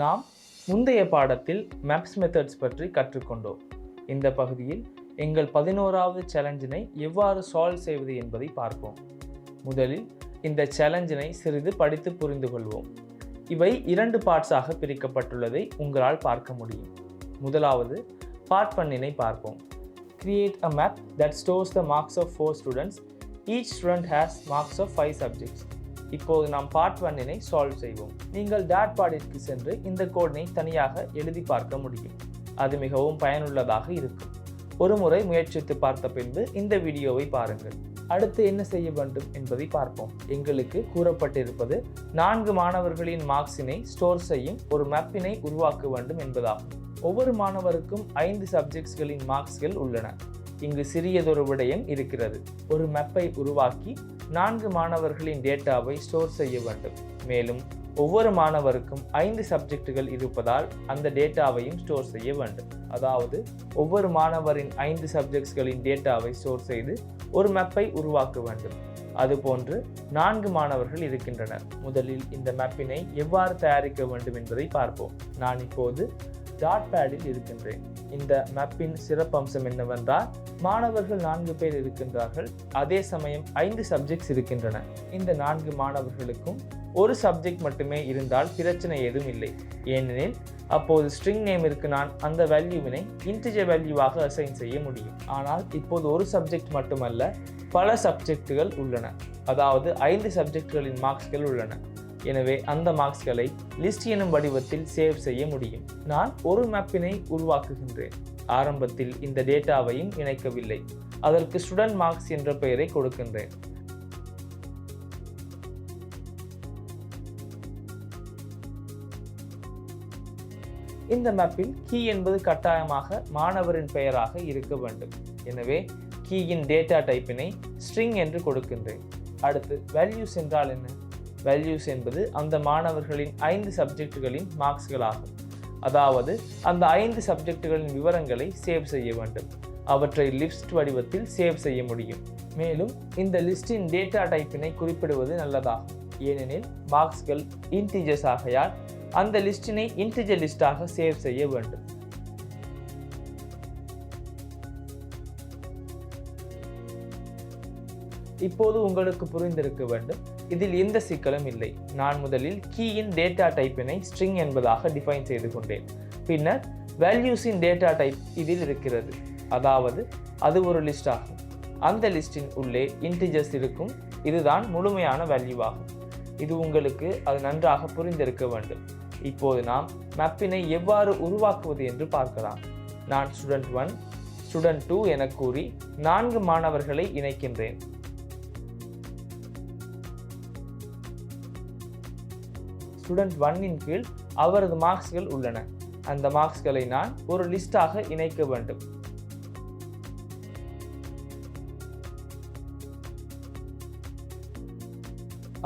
நாம் முந்தைய பாடத்தில் மேப்ஸ் மெத்தட்ஸ் பற்றி கற்றுக்கொண்டோம். இந்த பகுதியில் எங்கள் 11வது சேலஞ்சினை எவ்வாறு சால்வ் செய்வது என்பதை பார்ப்போம். முதலில் இந்த சேலஞ்சினை சிறிது படித்து புரிந்து கொள்வோம். இவை 2 பார்ட்ஸாக பிரிக்கப்பட்டுள்ளதை உங்களால் பார்க்க முடியும். முதலாவது பார்ட் 1 பார்ப்போம். Create a map that stores the marks of 4 students. Each student has marks of 5 subjects. இப்போது நாம் பார்ட் 1 சால்வ் செய்வோம். நீங்கள் டாட் பாடிற்கு சென்று இந்த கோடினை தனியாக எழுதி பார்க்க முடியும். அது மிகவும் பயனுள்ளதாக இருக்கும். ஒரு முறை முயற்சித்து பார்த்த பின்பு இந்த வீடியோவை பாருங்கள். அடுத்து என்ன செய்ய வேண்டும் என்பதை பார்ப்போம். எங்களுக்கு கூறப்பட்டிருப்பது 4 மாணவர்களின் மார்க்ஸினை ஸ்டோர் செய்யும் ஒரு மேப்பினை உருவாக்க வேண்டும் என்பதாகும். ஒவ்வொரு மாணவருக்கும் 5 சப்ஜெக்ட்ஸ்களின் மார்க்ஸ்கள் உள்ளன. இங்கு சிறியதொரு விடயம் இருக்கிறது. ஒரு மேப்பை உருவாக்கி 4 மாணவர்களின் டேட்டாவை ஸ்டோர் செய்ய வேண்டும். மேலும் ஒவ்வொரு மாணவருக்கும் 5 சப்ஜெக்டுகள் இருப்பதால் அந்த டேட்டாவையும் ஸ்டோர் செய்ய வேண்டும். அதாவது ஒவ்வொரு மாணவரின் 5 சப்ஜெக்ட்ஸ்களின் டேட்டாவை ஸ்டோர் செய்து ஒரு மேப்பை உருவாக்க வேண்டும். அதுபோன்று 4 மாணவர்கள் இருக்கின்றனர். முதலில் இந்த மேப்பினை எவ்வாறு தயாரிக்க வேண்டும் என்பதை பார்ப்போம். நான் இப்போது டாட் பேடில் இருக்கின்றேன். இந்த மேப்பின் சிறப்பம்சம் என்னவென்றால் மாணவர்கள் 4 பேர் இருக்கின்றார்கள். அதே சமயம் 5 சப்ஜெக்ட்ஸ் இருக்கின்றன. இந்த 4 மாணவர்களுக்கும் ஒரு சப்ஜெக்ட் மட்டுமே இருந்தால் பிரச்சனை எதுவும் இல்லை. ஏனெனில் அப்போது ஸ்ட்ரிங் நேமிற்கு நான் அந்த வேல்யூவினை இன்டிஜர் வேல்யூவாக அசைன் செய்ய முடியும். ஆனால் இப்போது ஒரு சப்ஜெக்ட் மட்டுமல்ல, பல சப்ஜெக்டுகள் உள்ளன. அதாவது 5 சப்ஜெக்டுகளின் மார்க்ஸ்கள் உள்ளன. எனவே அந்த மார்க்ஸ்களை லிஸ்ட் எனும் வடிவத்தில் சேவ் செய்ய முடியும். நான் ஒரு மேப்பினை உருவாக்குகின்றேன். ஆரம்பத்தில் இந்த டேட்டாவையும் இணைக்கவில்லை. அதற்கு ஸ்டூடெண்ட் மார்க்ஸ் என்ற பெயரை கொடுக்கின்றேன். இந்த மேப்பில் கீ என்பது கட்டாயமாக மாணவரின் பெயராக இருக்க வேண்டும். எனவே கீயின் டேட்டா டைப்பினை ஸ்ட்ரிங் என்று கொடுக்கின்றேன். அடுத்து வேல்யூஸ் என்றால் என்ன? வேல்யூஸ் என்பது அந்த மாணவர்களின் 5 சப்ஜெக்டுகளின் மார்க்ஸ்களாகும். அதாவது அந்த 5 சப்ஜெக்டுகளின் விவரங்களை சேவ் செய்ய வேண்டும். அவற்றை லிஸ்ட் வடிவத்தில் சேவ் செய்ய முடியும். மேலும் இந்த லிஸ்டின் டேட்டா டைப்பினை குறிப்பிடுவது நல்லதாகும். ஏனெனில் மார்க்ஸ்கள் இன்டிஜர்ஸ் ஆகையால் அந்த லிஸ்டினை இன்டிஜர் லிஸ்டாக சேவ் செய்ய வேண்டும். இப்போது உங்களுக்கு புரிந்திருக்க வேண்டும். இதில் எந்த சிக்கலும் இல்லை. நான் முதலில் கீயின் டேட்டா டைப்பினை ஸ்ட்ரிங் என்பதாக டிஃபைன் செய்து கொண்டேன். பின்னர் வேல்யூஸின் டேட்டா டைப் இதில் இருக்கிறது. அதாவது அது ஒரு லிஸ்ட் ஆகும். அந்த லிஸ்டின் உள்ளே இன்டிஜர்ஸ் இருக்கும். இதுதான் முழுமையான வேல்யூவாகும். இது உங்களுக்கு அது நன்றாக புரிந்திருக்க வேண்டும். இப்போது நாம் மேப்பினை எவ்வாறு உருவாக்குவது என்று பார்க்கலாம். நான் ஸ்டூடெண்ட் 1, ஸ்டூடெண்ட் 2 என கூறி 4 மாணவர்களை இணைக்கின்றேன். ஸ்டூடெண்ட் 1 கீழ் அவரது மார்க்ஸ்கள் உள்ளன. அந்த மார்க்ஸ்களை நான் ஒரு லிஸ்டாக இணைக்க வேண்டும்.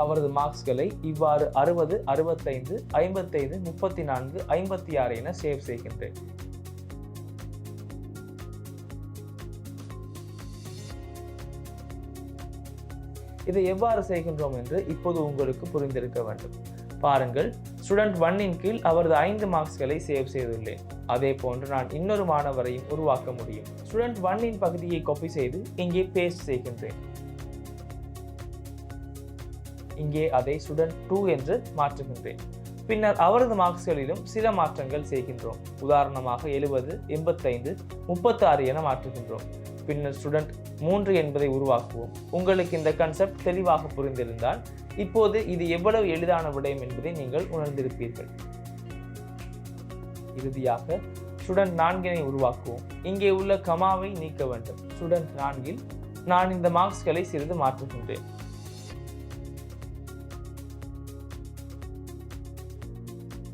அவரது மார்க்ஸ்களை இவ்வாறு 60, 65, 55, 34, 56 என சேவ் செய்கின்றேன். இதை எவ்வாறு செய்கின்றோம் என்று இப்போது உங்களுக்கு புரிந்திருக்க வேண்டும். பாருங்கள், ஸ்டூடெண்ட் 1 கீழ் அவரது 5 மார்க்ஸ்களை சேவ் செய்துள்ளேன். அதே போன்று நான் இன்னொரு மாணவரையும் உருவாக்க முடியும். ஸ்டூடெண்ட் 1 பகுதியை காப்பி செய்து இங்கே பேஸ்ட் செய்கின்றேன். இங்கே அதை ஸ்டூடெண்ட் 2 என்று மாற்றுகின்றேன். பின்னர் அவரது மார்க்ஸ்களிலும் சில மாற்றங்கள் செய்கின்றோம். உதாரணமாக 70, 85, 36 என மாற்றுகின்றோம். பின்னர் ஸ்டூடெண்ட் 3 என்பதை உருவாக்குவோம். உங்களுக்கு இந்த கான்செப்ட் தெளிவாக புரிந்திருந்தால் இப்போது இது எவ்வளவு எளிதான விடயம் என்பதை நீங்கள் உணர்ந்திருப்பீர்கள். இறுதியாக ஸ்டூடெண்ட் 4 உருவாக்குவோம். இங்கே உள்ள கமாவை நீக்க வேண்டும். ஸ்டூடெண்ட் 4 நான் இந்த மார்க்ஸ்களை சிறிது மாற்றுகின்றேன்.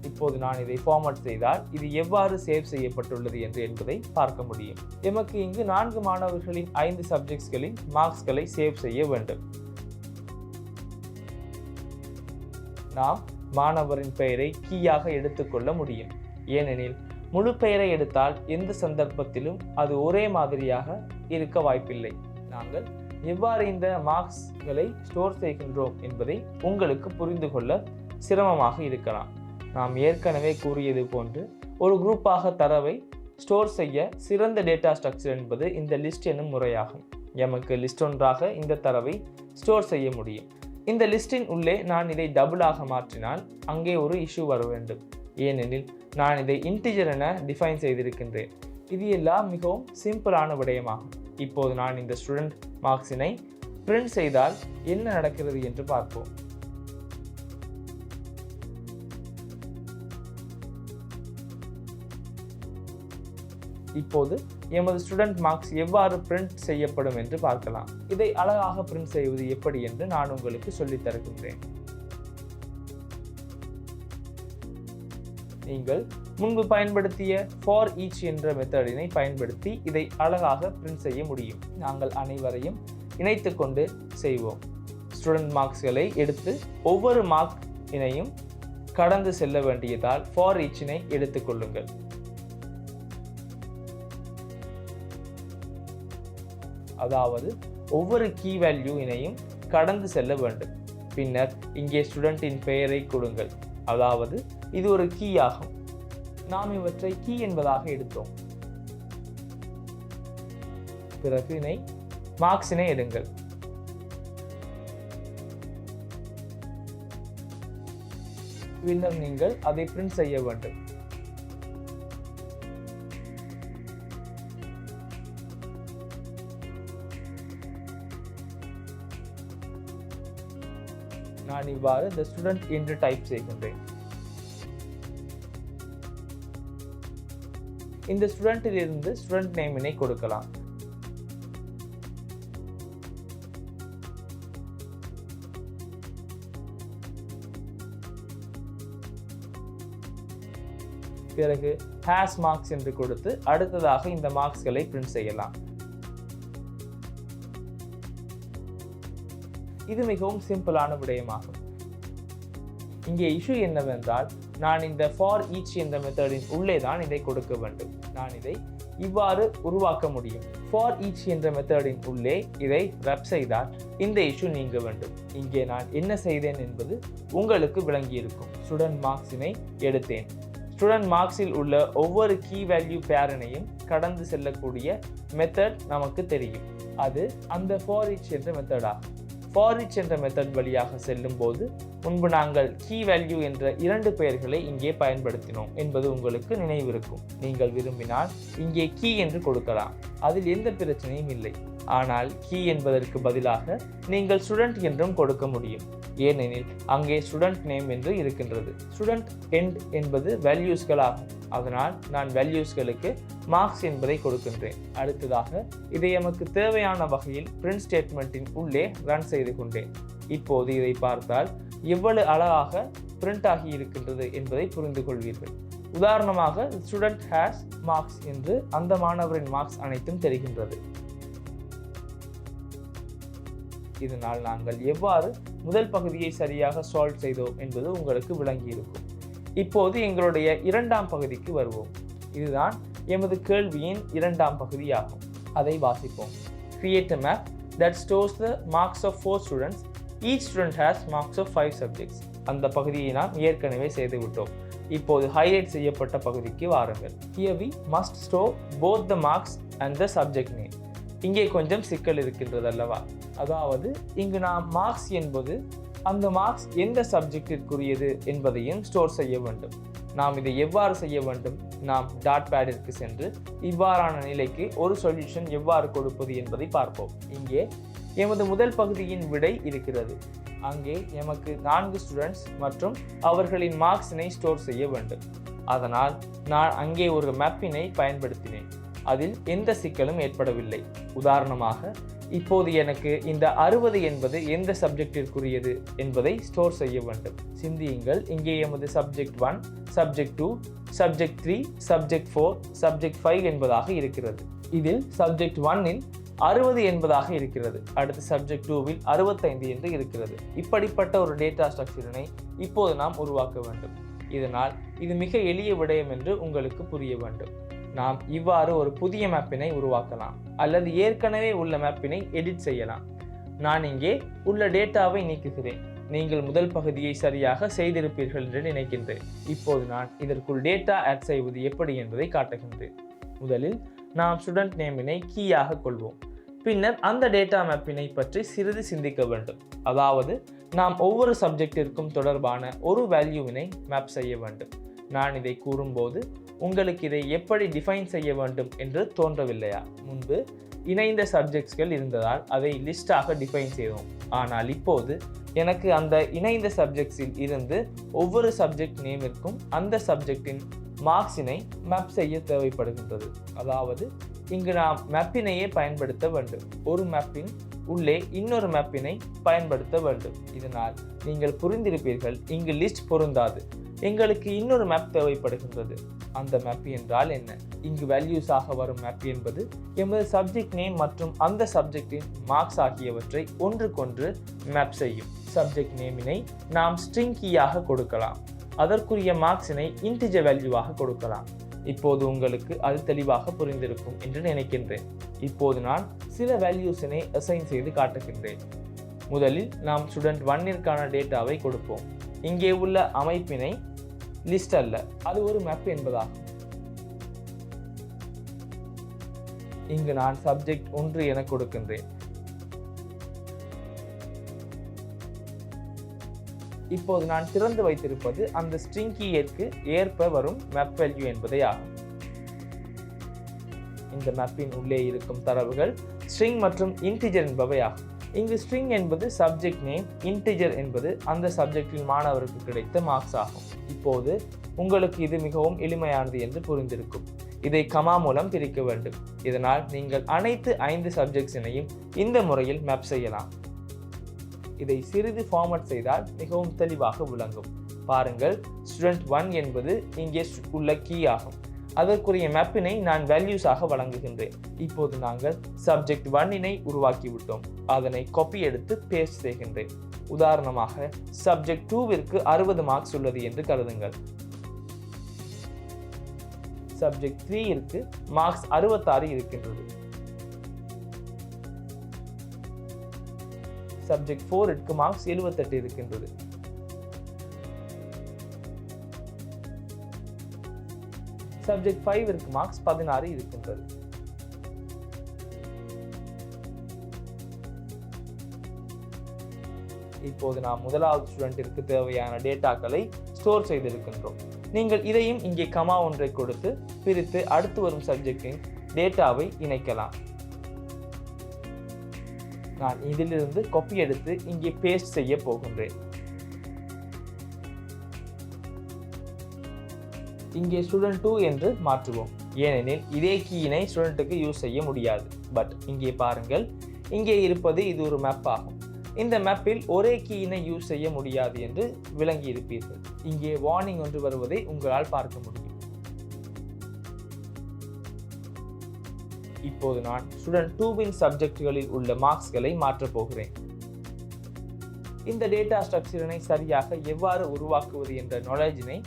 இப்போது நான் இதை ஃபார்மட் செய்தால் இது எவ்வாறு சேவ் செய்யப்பட்டுள்ளது என்பதை பார்க்க முடியும். எமக்கு இங்கு 4 மாணவர்களின் 5 சப்ஜெக்ட்ஸ்களின் மார்க்ஸ்களை சேவ் செய்ய வேண்டும். நாம் மாணவரின் பெயரை கீயாக எடுத்துக்கொள்ள முடியும். ஏனெனில் முழு பெயரை எடுத்தால் எந்த சந்தர்ப்பத்திலும் அது ஒரே மாதிரியாக இருக்க வாய்ப்பில்லை. நாங்கள் எவ்வாறு இந்த மார்க்ஸ்களை ஸ்டோர் செய்கின்றோம் என்பதை உங்களுக்கு புரிந்து கொள்ள சிரமமாக இருக்கலாம். நாம் ஏற்கனவே கூறியது போன்று ஒரு குரூப்பாக தரவை ஸ்டோர் செய்ய சிறந்த டேட்டா ஸ்ட்ரக்சர் என்பது இந்த லிஸ்ட் என்னும் முறையாகும். எமக்கு லிஸ்ட் ஒன்றாக இந்த தரவை ஸ்டோர் செய்ய முடியும். இந்த லிஸ்டின் உள்ளே நான் இதை டபுளாக மாற்றினால் அங்கே ஒரு இஷ்யூ வர வேண்டும். ஏனெனில் நான் இதை இன்டிஜர் என டிஃபைன் செய்திருக்கின்றேன். இது எல்லாம் மிகவும் சிம்பிளான விடயமாகும். இப்போது நான் இந்த ஸ்டூடெண்ட் மார்க்ஸினை பிரிண்ட் செய்தால் என்ன நடக்கிறது என்று பார்ப்போம். இப்போது எமது ஸ்டூடெண்ட் மார்க்ஸ் எவ்வாறு பிரிண்ட் செய்யப்படும் என்று பார்க்கலாம். இதை அழகாக பிரிண்ட் செய்வது எப்படி என்று நான் உங்களுக்கு சொல்லித் தருகின்றேன். நீங்கள் முன்பு பயன்படுத்திய for each என்ற மெத்தடினை பயன்படுத்தி இதை அழகாக பிரிண்ட் செய்ய முடியும். நாங்கள் அனைவரையும் இணைத்து கொண்டு செய்வோம். ஸ்டூடெண்ட் மார்க்ஸ்களை எடுத்து ஒவ்வொரு மார்க் இனையும் கடந்து செல்ல வேண்டியதால் for eachனை எடுத்துக்கொள்ளுங்கள். அதாவது ஒவ்வொரு கீ வேல்யூ இனையும் கடந்து செல்ல வேண்டும். பின்னர் இங்கே ஸ்டூடெண்டின் பெயரை கொடுங்கள். அதாவது இது ஒரு கீ ஆகும். நாம் இவற்றை கீ என்பதாக எடுத்தோம். பிறகு மார்க்ஸினை எடுங்கள். பின்னர் நீங்கள் அதை பிரிண்ட் செய்ய வேண்டும். நான் இவ்வாறு the student என்று டைப் செய்கின்றேன். இந்த ஸ்டூடெண்டில் இருந்து ஸ்டூடெண்ட் நேமினை கொடுக்கலாம். பிறகு has marks என்று கொடுத்து அடுத்ததாக இந்த மார்க்ஸ்களை பிரிண்ட் செய்யலாம். இது மிகவும் சிம்பிளான விடயமாகும். இங்கே இஷ்யூ என்னவென்றால் நான் இந்த for each என்ற மெத்தடின் உள்ளே தான் இதை கொடுக்க வேண்டும். நான் இதை இவ்வாறு உருவாக்க முடியும். for each என்ற மெத்தடின் உள்ளே இதை ரப் செய்தால் இந்த இஷ்யூ நீங்க வேண்டும். இங்கே நான் என்ன செய்தேன் என்பது உங்களுக்கு விளங்கியிருக்கும். ஸ்டூடெண்ட் மார்க்ஸினை எடுத்தேன். ஸ்டூடெண்ட் மார்க்ஸில் உள்ள ஒவ்வொரு கீ வேல்யூ பேரனையும் கடந்து செல்லக்கூடிய மெத்தட் நமக்கு தெரியும். அது அந்த for each என்ற மெத்தடாகும். for each என்ற மெத்தட் வழியாக செல்லும் போது முன்பு நாங்கள் கீ வேல்யூ என்ற 2 பெயர்களை இங்கே பயன்படுத்தினோம் என்பது உங்களுக்கு நினைவிருக்கும். நீங்கள் விரும்பினால் இங்கே கீ என்று கொடுக்கலாம். அதில் எந்த பிரச்சனையும் இல்லை. ஆனால் கீ என்பதற்கு பதிலாக நீங்கள் ஸ்டூடெண்ட் என்றும் கொடுக்க முடியும். ஏனெனில் அங்கே ஸ்டூடெண்ட் நேம் என்று இருக்கின்றது. ஸ்டூடெண்ட் எண்ட் என்பது வேல்யூஸ்கள் ஆகும். அதனால் நான் வேல்யூஸ்களுக்கு மார்க்ஸ் என்பதை கொடுக்கின்றேன். அடுத்ததாக இதை எமக்கு தேவையான வகையில் பிரிண்ட் ஸ்டேட்மெண்ட்டின் உள்ளே ரன் செய்து கொண்டேன். இப்போது இதை பார்த்தால் எவ்வளவு அழகாக பிரிண்ட் ஆகி இருக்கின்றது என்பதை புரிந்து கொள்வீர்கள். உதாரணமாக ஸ்டூடெண்ட் ஹேஸ் மார்க்ஸ் என்று அந்த மாணவரின் மார்க்ஸ் அனைத்தும் தெரிகின்றது. இதனால் நாங்கள் எவ்வாறு முதல் பகுதியை சரியாக சால்வ் செய்தோம் என்பது உங்களுக்கு விளங்கியிருக்கும். இப்போது எங்களுடைய இரண்டாம் பகுதிக்கு வருவோம். இதுதான் எமது கேள்வியின் இரண்டாம் பகுதியாகும். அதை வாசிப்போம். Create a map that stores the marks of 4 students. Each student has marks of 5 subjects. அந்த பகுதியை நாம் ஏற்கனவே செய்துவிட்டோம். இப்போது ஹைலைட் செய்யப்பட்ட பகுதிக்கு வாருங்கள். Here we must store both the marks and the subject name. இங்கே கொஞ்சம் சிக்கல் இருக்கின்றது அல்லவா? அதாவது இங்கு நாம் மார்க்ஸ் என்பது அந்த மார்க்ஸ் எந்த சப்ஜெக்டிற்குரியது என்பதையும் ஸ்டோர் செய்ய வேண்டும். நாம் இதை எவ்வாறு செய்ய வேண்டும்? நாம் டாட் பேடிற்கு சென்று இவ்வாறான நிலைக்கு ஒரு சொல்யூஷன் எவ்வாறு கொடுப்பது என்பதை பார்ப்போம். இங்கே எமது முதல் பகுதியின் விடை இருக்கிறது. அங்கே எமக்கு 4 ஸ்டூடெண்ட்ஸ் மற்றும் அவர்களின் மார்க்ஸினை ஸ்டோர் செய்ய வேண்டும். அதனால் நான் அங்கே ஒரு மேப்பினை பயன்படுத்தினேன். அதில் எந்த சிக்கலும் ஏற்படவில்லை. உதாரணமாக இப்போது எனக்கு இந்த 60 என்பது எந்த சப்ஜெக்டிற்குரியது என்பதை ஸ்டோர் செய்ய வேண்டும். சிந்தியுங்கள். இங்கே எமது subject 1, subject 2, subject 3, subject 4, subject 5 என்பதாக இருக்கிறது. இதில் சப்ஜெக்ட் 1இல் 60 என்பதாக இருக்கிறது. அடுத்து சப்ஜெக்ட் 2வில் 65 என்று இருக்கிறது. இப்படிப்பட்ட ஒரு டேட்டா ஸ்ட்ரக்சரினை இப்போது நாம் உருவாக்க வேண்டும். இதனால் இது மிக எளிய விடயம் என்று உங்களுக்கு புரிய வேண்டும். நாம் இவ்வாறு ஒரு புதிய மேப்பினை உருவாக்கலாம் அல்லது ஏற்கனவே உள்ள மேப்பினை எடிட் செய்யலாம். நான் இங்கே உள்ள டேட்டாவை நீக்குகிறேன். நீங்கள் முதல் பகுதியை சரியாக செய்திருப்பீர்கள் என்று நினைக்கின்றேன். இப்போது நான் இதற்குள் டேட்டா ஆட் செய்வது எப்படி என்பதை காட்டுகின்றேன். முதலில் நாம் ஸ்டூடெண்ட் நேமினை கீயாக கொள்வோம். பின்னர் அந்த டேட்டா மேப்பினை பற்றி சிறிது சிந்திக்க வேண்டும். அதாவது நாம் ஒவ்வொரு சப்ஜெக்டிற்கும் தொடர்பான ஒரு வேல்யூவினை மேப் செய்ய வேண்டும். நான் இதை கூறும்போது உங்களுக்கு இதை எப்படி டிஃபைன் செய்ய வேண்டும் என்று தோன்றவில்லையா? முன்பு இணைந்த சப்ஜெக்ட்ஸ்கள் இருந்ததால் அதை லிஸ்டாக டிஃபைன் செய்தோம். ஆனால் இப்போது எனக்கு அந்த இணைந்த சப்ஜெக்ட்ஸில் இருந்து ஒவ்வொரு சப்ஜெக்ட் நேமிற்கும் அந்த சப்ஜெக்டின் மார்க்ஸினை மேப் செய்ய தேவைப்படுகின்றது. அதாவது இங்கு நாம் மேப்பினையே பயன்படுத்த வேண்டும். ஒரு மேப்பின் உள்ளே இன்னொரு மேப்பினை பயன்படுத்த வேண்டும். இதனால் நீங்கள் புரிந்திருப்பீர்கள், இங்கு லிஸ்ட் பொருந்தாது, எங்களுக்கு இன்னொரு மேப் தேவைப்படுகின்றது. அந்த மேப் என்றால் என்ன? இங்கு வேல்யூஸாக வரும் மேப் என்பது எமது சப்ஜெக்ட் நேம் மற்றும் அந்த சப்ஜெக்டின் மார்க்ஸ் ஆகியவற்றை ஒன்றுக்கொன்று மேப் செய்யும். சப்ஜெக்ட் நேமினை நாம் ஸ்ட்ரிங் கீயாக கொடுக்கலாம். அதற்குரிய மார்க்ஸினை இன்டிஜர் வேல்யூவாக கொடுக்கலாம். இப்போது உங்களுக்கு அது தெளிவாக புரிந்திருக்கும் என்று நினைக்கின்றேன். இப்போது நான் சில வேல்யூஸினை அசைன் செய்து காட்டுகின்றேன். முதலில் நாம் ஸ்டூடெண்ட் 1ற்கான டேட்டாவை கொடுப்போம். இங்கே உள்ள அமைப்பினை லிஸ்ட் அல்ல, அது ஒரு மேப் என்பதாகும். இங்கு நான் சப்ஜெக்ட் 1 என கொடுக்கின்றேன். இப்போது நான் திறந்து வைத்திருப்பது அந்த ஸ்ட்ரிங் கீயிற்கு ஏற்ப வரும் மேப் வேல்யூ என்பதே ஆகும். இந்த மேப்பின் உள்ளே இருக்கும் தரவுகள் ஸ்ட்ரிங் மற்றும் இன்டிஜர் என்பவை ஆகும். இங்கு ஸ்ட்ரிங் என்பது சப்ஜெக்ட் நேம், இன்டிஜர் என்பது அந்த சப்ஜெக்டில் மாணவருக்கு கிடைத்த மார்க்ஸ் ஆகும். இப்போது உங்களுக்கு இது மிகவும் எளிமையானது என்று புரிந்திருக்கும். இதை கமா மூலம் பிரிக்க வேண்டும். இதனால் நீங்கள் அனைத்து 5 சப்ஜெக்ட்ஸினையும் இந்த முறையில் மேப் செய்யலாம். இதை சிறிது ஃபார்மட் செய்தால் மிகவும் தெளிவாக விளங்கும். பாருங்கள், ஸ்டூடெண்ட் 1 என்பது இங்கே உள்ள கீ ஆகும். அதற்குரிய மேப்பினை நான் வேல்யூஸாக வழங்குகின்றேன். இப்போது நாங்கள் சப்ஜெக்ட் 1னை உருவாக்கிவிட்டோம். அதனை காப்பி எடுத்து பேஸ்ட் செய்கின்றேன். உதாரணமாக சப்ஜெக்ட் 2விற்கு 60 மார்க்ஸ் உள்ளது என்று கருதுங்கள். சப்ஜெக்ட் 3ற்கு மார்க்ஸ் 66 இருக்கின்றது. சப்ஜெக்ட் 4ற்கு மார்க்ஸ் 78 இருக்கின்றது. சப்ஜெக்ட் 5ற்கு மார்க்ஸ் 16 இருக்கின்றது. இப்போது நாம் முதலாவது ஸ்டூடெண்டிற்கு தேவையான டேட்டாக்களை ஸ்டோர் செய்திருக்கின்றோம். நீங்கள் இதையும் இங்கே கமா ஒன்றை கொடுத்து பிரித்து அடுத்து வரும் சப்ஜெக்டின் டேட்டாவை இணைக்கலாம். நான் இதிலிருந்து காப்பி எடுத்து இங்கே பேஸ்ட் செய்ய போகின்றேன். இங்கே ஸ்டூடெண்ட் 2 என்று மாற்றுவோம். ஏனெனில் இதே கீயினை ஸ்டூடெண்ட்டுக்கு யூஸ் செய்ய முடியாது. பட் இங்கே பாருங்கள், இங்கே இருப்பது இது ஒரு மேப் ஆகும். இந்த மேப்பில் ஒரே கீயினை யூஸ் செய்ய முடியாது என்று விளங்கி இருப்பீர்கள். இங்கே வார்னிங் ஒன்று வருவதை உங்களால் பார்க்க முடியும். இப்போது நான் ஸ்டூடெண்ட் 2வின் சப்ஜெக்டுகளில் உள்ள மார்க்ஸ்களை மாற்றப் போகிறேன். இந்த டேட்டா ஸ்ட்ரக்சரினை சரியாக எவ்வாறு உருவாக்குவது என்ற நாலேஜினை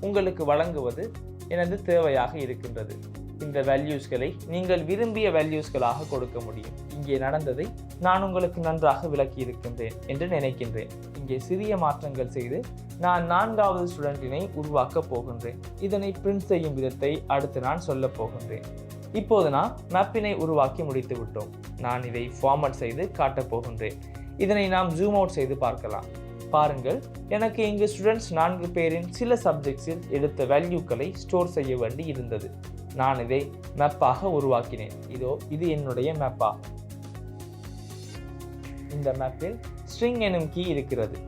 உங்களுக்கு வழங்குவது எனது தேவையாக இருக்கின்றது. இந்த வேல்யூஸ்களை நீங்கள் விரும்பிய வேல்யூஸ்களாக கொடுக்க முடியும். இங்கே நடந்ததை நான் உங்களுக்கு நன்றாக விளக்கி இருக்கின்றேன் என்று நினைக்கின்றேன். இங்கே சிறிய மாற்றங்கள் செய்து நான் 4வது ஸ்டூடெண்டினை உருவாக்க போகின்றேன். இதனை பிரிண்ட் செய்யும் விதத்தை அடுத்து நான் சொல்ல போகின்றேன். இப்போது நான் மேப்பினை உருவாக்கி முடித்து விட்டோம். நான் இதை ஃபார்மட் செய்து காட்டப் போகின்றேன். இதனை நாம் ஜூம் அவுட் செய்து பார்க்கலாம். பாருங்கள், எனக்கு இங்கு ஸ்டூடெண்ட்ஸ் 4 பேரின் சில சப்ஜெக்ட்ஸில் எடுத்த வேல்யூக்களை ஸ்டோர் செய்ய வேண்டி இருந்தது. நான் இதை மேப்பாக உருவாக்கினேன். இது என்னுடைய மேப்பாகும். இந்த மேப்பில் ஸ்ட்ரிங் எனும் கீ இருக்கிறது.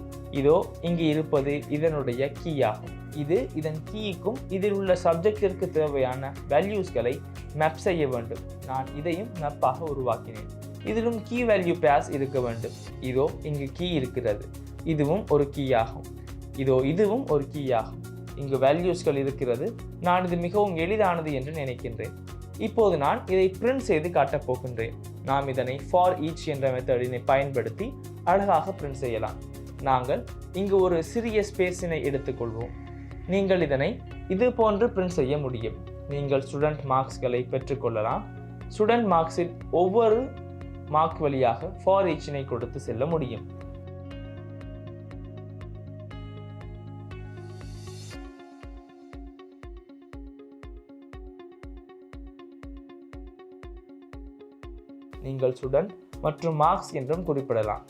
இங்கு இருப்பது இதனுடைய கீ ஆகும். இது இதன் கீக்கும் இதில் உள்ள சப்ஜெக்டிற்கு தேவையான வேல்யூஸ்களை மேப் செய்ய வேண்டும். நான் இதையும் மேப்பாக உருவாக்கினேன். இதிலும் கீ வேல்யூ பேர்ஸ் இருக்க வேண்டும். இங்கு கீ இருக்கிறது. இதுவும் ஒரு கீ ஆகும். இதுவும் ஒரு கீ ஆகும். இங்கு வேல்யூஸ்கள் இருக்கிறது. நான் இது மிகவும் எளிதானது என்று நினைக்கின்றேன். இப்போது நான் இதை பிரிண்ட் செய்து காட்டப் போகின்றேன். நாம் இதனை ஃபார் ஈச் என்ற மெத்தடினை பயன்படுத்தி அழகாக பிரிண்ட் செய்யலாம். நாங்கள் இங்கு ஒரு சிறிய ஸ்பேஸினை எடுத்துக்கொள்வோம். நீங்கள் இதனை இது போன்று பிரிண்ட் செய்ய முடியும். நீங்கள் ஸ்டூடெண்ட் மார்க்ஸ்களை பெற்றுக்கொள்ளலாம். ஸ்டூடெண்ட் மார்க்ஸில் ஒவ்வொரு மார்க் வழியாக ஃபார் ஈச்சினை கொடுத்து செல்ல முடியும். நீங்கள் ஸ்டூடெண்ட் மற்றும் மார்க்ஸ் என்றும் குறிப்பிடலாம்.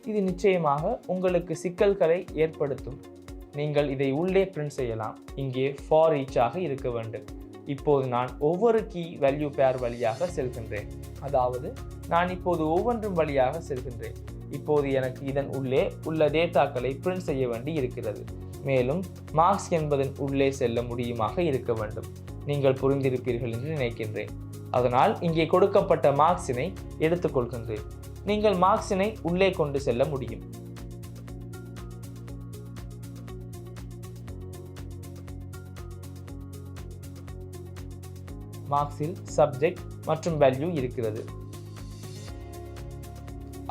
இது நிச்சயமாக உங்களுக்கு சிக்கல்களை ஏற்படுத்தும். நீங்கள் இதை உள்ளே பிரிண்ட் செய்யலாம். இங்கே ஃபார் ஈச் ஆக இருக்க வேண்டும். இப்போது நான் ஒவ்வொரு கீ வேல்யூ பேர் வழியாக செல்கின்றேன். அதாவது நான் இப்போது ஒவ்வொன்றும் வழியாக செல்கின்றேன். இப்போது எனக்கு இதன் உள்ளே உள்ள டேட்டாக்களை பிரிண்ட் செய்ய வேண்டி இருக்கிறது. மேலும் மார்க்ஸ் என்பதன் உள்ளே செல்ல முடியுமாக இருக்க வேண்டும். நீங்கள் புரிந்திருப்பீர்கள் என்று நினைக்கின்றேன். அதனால் இங்கே கொடுக்கப்பட்ட மார்க்ஸினை எடுத்துக்கொள்கின்றேன். நீங்கள் மார்க்ஸினை உள்ளே கொண்டு செல்ல முடியும். மார்க்ஸில் சப்ஜெக்ட் மற்றும் வேல்யூ இருக்கிறது.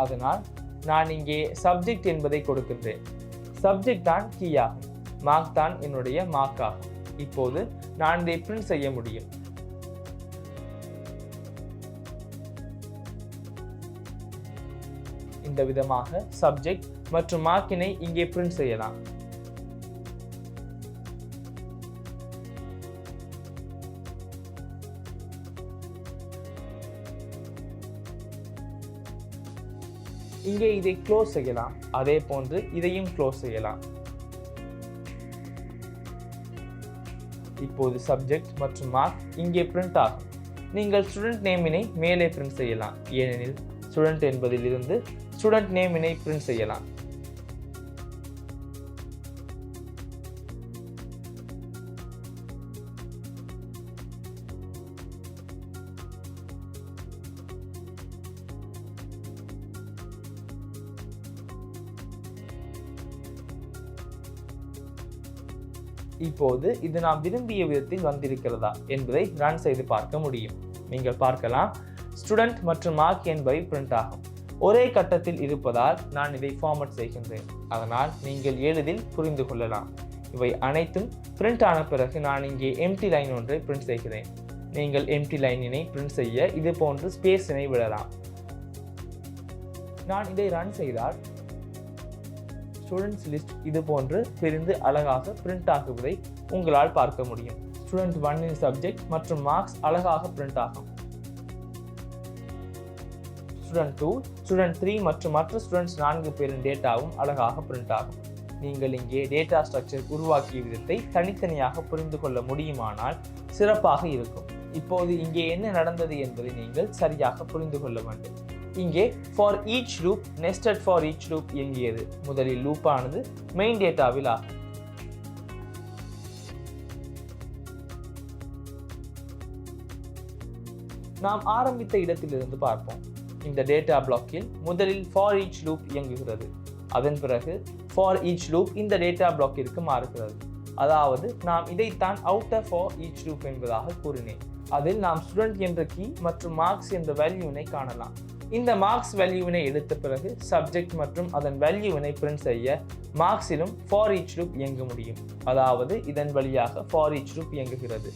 அதனால் நான் இங்கே சப்ஜெக்ட் என்பதை கொடுக்கின்றேன். சப்ஜெக்ட் தான் கீ ஆகும். மார்க் தான் என்னுடைய மார்க் ஆகும். இப்போது நான் இதை பிரிண்ட் செய்ய முடியும். இந்த விதமாக சப்ஜெக்ட் மற்றும் மார்க்கினை இங்கே பிரிண்ட் செய்யலாம். இங்கே இதை க்ளோஸ் செய்யலாம். அதே போன்று இதையும் க்ளோஸ் செய்யலாம். இப்போது சப்ஜெக்ட் மற்றும் மார்க் இங்கே பிரிண்ட் ஆகும். நீங்கள் ஸ்டூடெண்ட் நேமினை மேலே பிரிண்ட் செய்யலாம். ஏனெனில் ஸ்டூடெண்ட் என்பதில் இருந்து ஸ்டூடெண்ட் நேமினை பிரிண்ட் செய்யலாம். இப்போது இது நாம் விரும்பிய விதத்தில் வந்திருக்கிறதா என்பதை ரன் செய்து பார்க்க முடியும். நீங்கள் பார்க்கலாம், ஸ்டூடெண்ட் மற்றும் மார்க் என்பவை பிரிண்ட் ஆகும். ஒரே கட்டத்தில் இருப்பதால் நான் இதை ஃபார்மட் செய்கின்றேன். அதனால் நீங்கள் எளிதில் புரிந்து கொள்ளலாம். இவை அனைத்தும் பிரிண்ட் ஆன பிறகு நான் இங்கே எம்டி லைன் ஒன்றை பிரிண்ட் செய்கிறேன். நீங்கள் எம்டி லைனினை பிரிண்ட் செய்ய இது போன்று ஸ்பேஸினை விடலாம். நான் இதை ரன் செய்தால் ஸ்டூடெண்ட்ஸ் லிஸ்ட் இது போன்று பிரிந்து அழகாக பிரிண்ட் ஆகுவதை உங்களால் பார்க்க முடியும். ஸ்டூடெண்ட் 1 இன் சப்ஜெக்ட் மற்றும் மார்க்ஸ் அழகாக பிரிண்ட் ஆகும். ஸ்டூடெண்ட் 2, ஸ்டூடெண்ட் 3 மற்றும் மற்ற ஸ்டூடெண்ட்ஸ் 4 பேரின் டேட்டாவும் அழகாக பிரிண்ட் ஆகும். நீங்கள் இங்கே டேட்டா ஸ்ட்ரக்சர் உருவாக்கிய விதத்தை தனித்தனியாக புரிந்து கொள்ள முடியுமானால் சிறப்பாக இருக்கும். இப்போது இங்கே என்ன நடந்தது என்பதை நீங்கள் சரியாக புரிந்து கொள்ள வேண்டும். இங்கே for each loop nested for each loop இயங்கியது. முதலில் லூப் ஆனது மெயின் டேட்டாவில் ஆகும். நாம் ஆரம்பித்த இடத்திலிருந்து பார்ப்போம். இந்த டேட்டா பிளாக்கில் முதலில் ஃபார் ஈச் லூப் இயங்குகிறது. அதன் பிறகு ஃபார் ஈச் லூப் இந்த டேட்டா பிளாக்கிற்கு மாறுகிறது. அதாவது நாம் இதைத்தான் அவுட்டர் ஃபார் ஈச் லூப் என்பதாக கூறினேன். அதில் நாம் ஸ்டூடெண்ட் என்ற கீ மற்றும் மார்க்ஸ் என்ற வேல்யூவினை காணலாம். இந்த மார்க்ஸ் வேல்யூவினை எடுத்த பிறகு சப்ஜெக்ட் மற்றும் அதன் வேல்யூவினை பிரிண்ட் செய்ய மார்க்ஸிலும் ஃபார் ஈச் லூப் இயங்க முடியும். அதாவது இதன் வழியாக ஃபார் ஈச் லூப் இயங்குகிறது.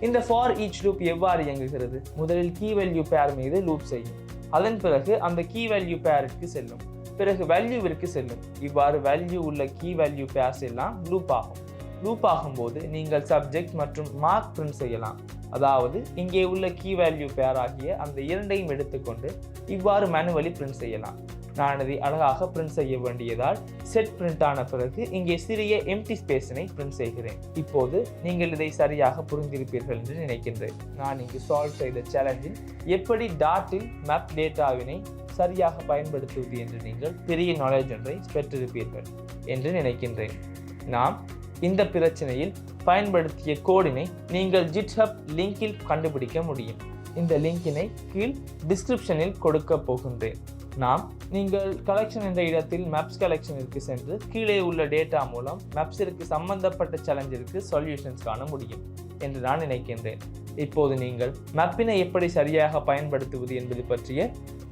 இந்த ஃபார் ஈச் லூப் எவ்வாறு இயங்குகிறது? முதலில் கீ வேல்யூ பேர் மீது லூப் செய்யும். அதன் பிறகு அந்த கீ வேல்யூ பேருக்கு செல்லும். பிறகு வேல்யூவிற்கு செல்லும். இவ்வாறு வேல்யூ உள்ள கீ வேல்யூ பேர்ஸ் எல்லாம் லூப் ஆகும். லூப் ஆகும்போது நீங்கள் சப்ஜெக்ட் மற்றும் மார்க் பிரிண்ட் செய்யலாம். அதாவது இங்கே உள்ள கீ வேல்யூ பேர் ஆகிய அந்த இரண்டையும் எடுத்துக்கொண்டு இவ்வாறு மேனுவலி பிரிண்ட் செய்யலாம். நான் இதை அழகாக பிரிண்ட் செய்ய வேண்டியதால் செட் பிரிண்ட் ஆன பிறகு இங்கே சிறிய எம்டி ஸ்பேஸினை பிரிண்ட் செய்கிறேன். இப்போது நீங்கள் இதை சரியாக புரிந்திருப்பீர்கள் என்று நினைக்கின்றேன். நான் இங்கு சால்வ் செய்த சேலஞ்சில் எப்படி டாட்டில் மேப் டேட்டாவினை சரியாக பயன்படுத்துவது என்று நீங்கள் பெரிய நாலேஜ் ஒன்றை பெற்றிருப்பீர்கள் என்று நினைக்கின்றேன். நாம் இந்த பிரச்சனையில் பயன்படுத்திய கோடினை நீங்கள் ஜிட்ஹப் லிங்கில் கண்டுபிடிக்க முடியும். இந்த லிங்கினை கீழ் டிஸ்கிரிப்ஷனில் கொடுக்க போகின்றேன். நீங்கள் கலெக்ஷன் என்ற இடத்தில் மேப்ஸ் கலெக்ஷனிற்கு சென்று கீழே உள்ள டேட்டா மூலம் மேப்ஸிற்கு சம்பந்தப்பட்ட சேலஞ்சிற்கு சொல்யூஷன்ஸ் காண முடியும் என்று நான் நினைக்கின்றேன். இப்போது நீங்கள் மேப்பினை எப்படி சரியாக பயன்படுத்துவது என்பது பற்றிய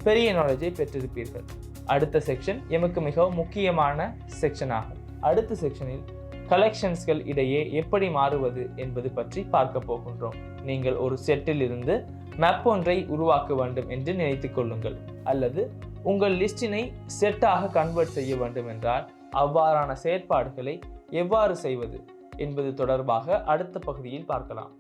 பெரிய நாலேஜை பெற்றிருப்பீர்கள். அடுத்த செக்ஷன் எமக்கு மிகவும் முக்கியமான செக்ஷன் ஆகும். அடுத்த செக்ஷனில் கலெக்ஷன்ஸ்கள் இடையே எப்படி மாறுவது என்பது பற்றி பார்க்க போகின்றோம். நீங்கள் ஒரு செட்டில் இருந்து மேப் ஒன்றை உருவாக்க வேண்டும் என்று நினைத்துக் கொள்ளுங்கள். அல்லது உங்கள் லிஸ்டினை செட்டாக கன்வெர்ட் செய்ய வேண்டும் என்றால் அவ்வாறான செயற்பாடுகளை எவ்வாறு செய்வது என்பது தொடர்பாக அடுத்த பகுதியில் பார்க்கலாம்.